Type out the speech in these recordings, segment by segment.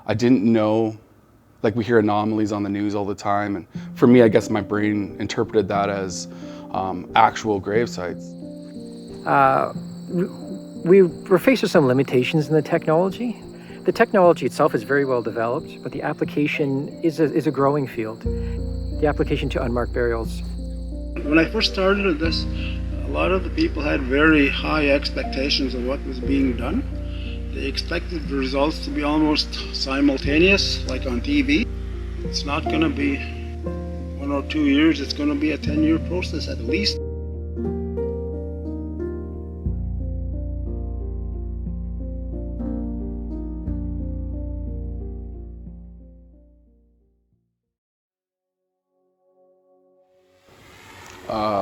I didn't know, like we hear anomalies on the news all the time. And for me, I guess my brain interpreted that as actual grave sites. We're faced with some limitations in the technology. The technology itself is very well developed, but the application is a growing field. The application to unmarked burials. When I first started this, a lot of the people had very high expectations of what was being done. They expected the results to be almost simultaneous, like on TV. It's not going to be 1 or 2 years, it's going to be a 10-year process at least.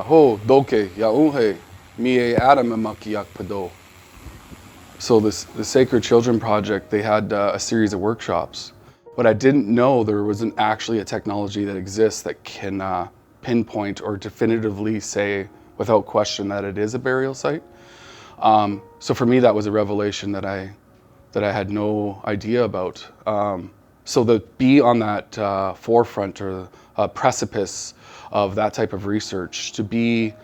Ho doke yaunhe mie adam amakiak pado. So the Sacred Children Project, they had a series of workshops, but I didn't know there wasn't actually a technology that exists that can pinpoint or definitively say without question that it is a burial site. So for me, that was a revelation that I had no idea about. So to be on that forefront or precipice of that type of research, to be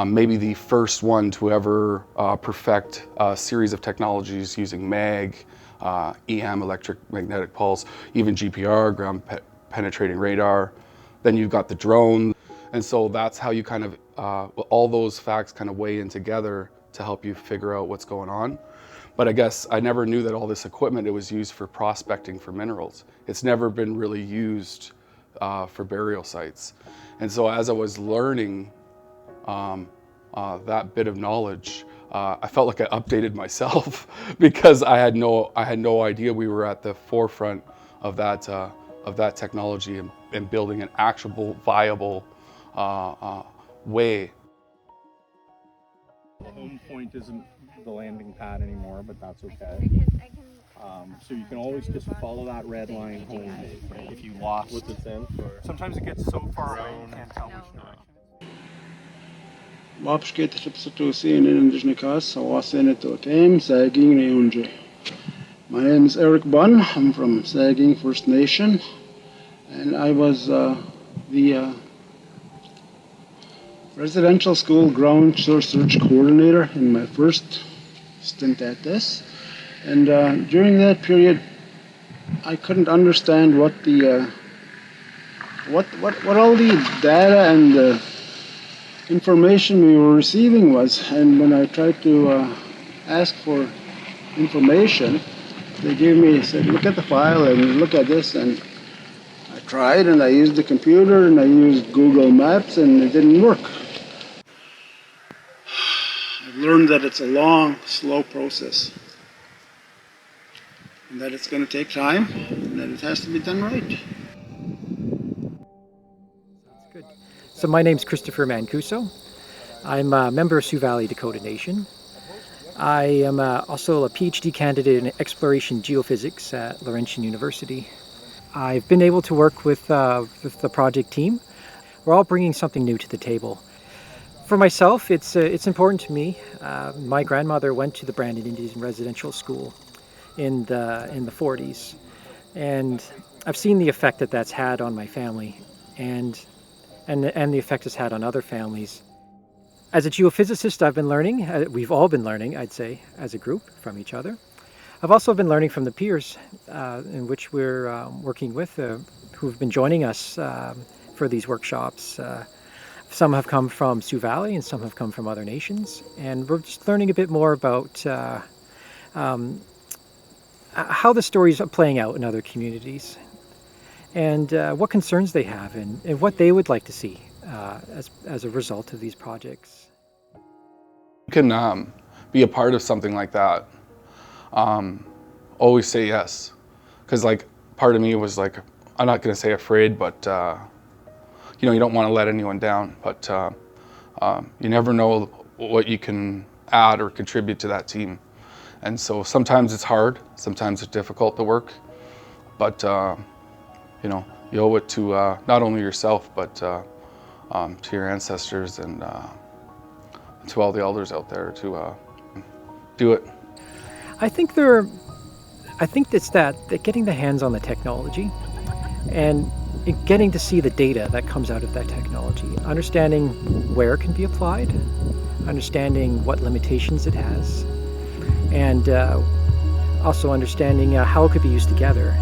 maybe the first one to ever perfect a series of technologies using MAG, EM, electric magnetic pulse, even GPR, ground penetrating radar. Then you've got the drone. And so that's how you kind of, all those facts kind of weigh in together to help you figure out what's going on. But I guess I never knew that all this equipment, it was used for prospecting for minerals. It's never been really used for burial sites. And so as I was learning that bit of knowledge, I felt like I updated myself because I had no idea we were at the forefront of that technology and building an actual viable way. The home point isn't the landing pad anymore, but that's okay. So you can always just follow that red line home if you lost. What's it stand for? Sometimes it gets so far away you can't tell which direction. Mapskete substitution in Indijnikas, Hawaseneto Tame, Saging Neunje. My name is Eric Bunn. I'm from Saging First Nation, and I was the residential school ground source search coordinator in my first stint at this. And during that period, I couldn't understand what the what all the data and the information we were receiving was. And when I tried to ask for information, they said, look at the file and look at this. And I tried, and I used the computer, and I used Google Maps, and it didn't work. I've learned that it's a long, slow process, and that it's going to take time, and that it has to be done right. That's good. So my name's Christopher Mancuso. I'm a member of Sioux Valley Dakota Nation. I am also a PhD candidate in exploration geophysics at Laurentian University. I've been able to work with the project team. We're all bringing something new to the table. For myself, it's important to me. My grandmother went to the Brandon Indian Residential School in the 40s, and I've seen the effect that that's had on my family, and the effect it's had on other families. As a geophysicist, I've been learning. We've all been learning, I'd say, as a group from each other. I've also been learning from the peers in which we're working with, who've been joining us for these workshops. Some have come from Sioux Valley and some have come from other nations. And we're just learning a bit more about how the stories are playing out in other communities and what concerns they have and what they would like to see as a result of these projects. You can be a part of something like that. Always say yes. Because like part of me was like, I'm not going to say afraid, but you know, you don't want to let anyone down, but you never know what you can add or contribute to that team. And so sometimes it's hard, sometimes it's difficult to work, but you know, you owe it to not only yourself, but to your ancestors and to all the elders out there to do it. I think I think it's that getting the hands on the technology and getting to see the data that comes out of that technology, understanding where it can be applied, understanding what limitations it has, and also understanding how it could be used together.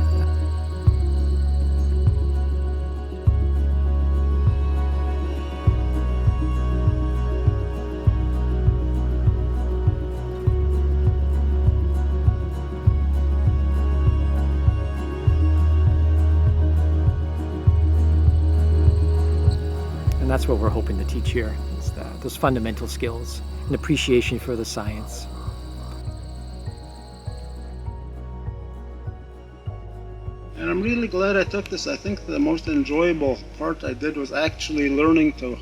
And that's what we're hoping to teach here, is those fundamental skills and appreciation for the science. And I'm really glad I took this. I think the most enjoyable part I did was actually learning to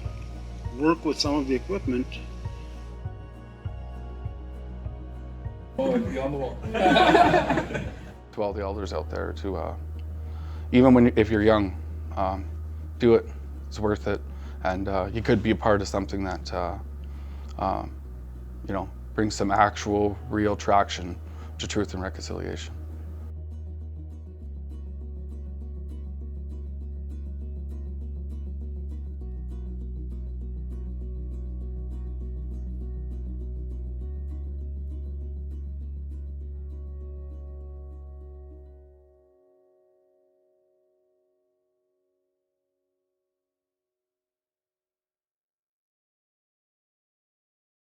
work with some of the equipment. To all the elders out there, to even if you're young, do it. It's worth it, and you could be a part of something that brings some actual, real traction to truth and reconciliation.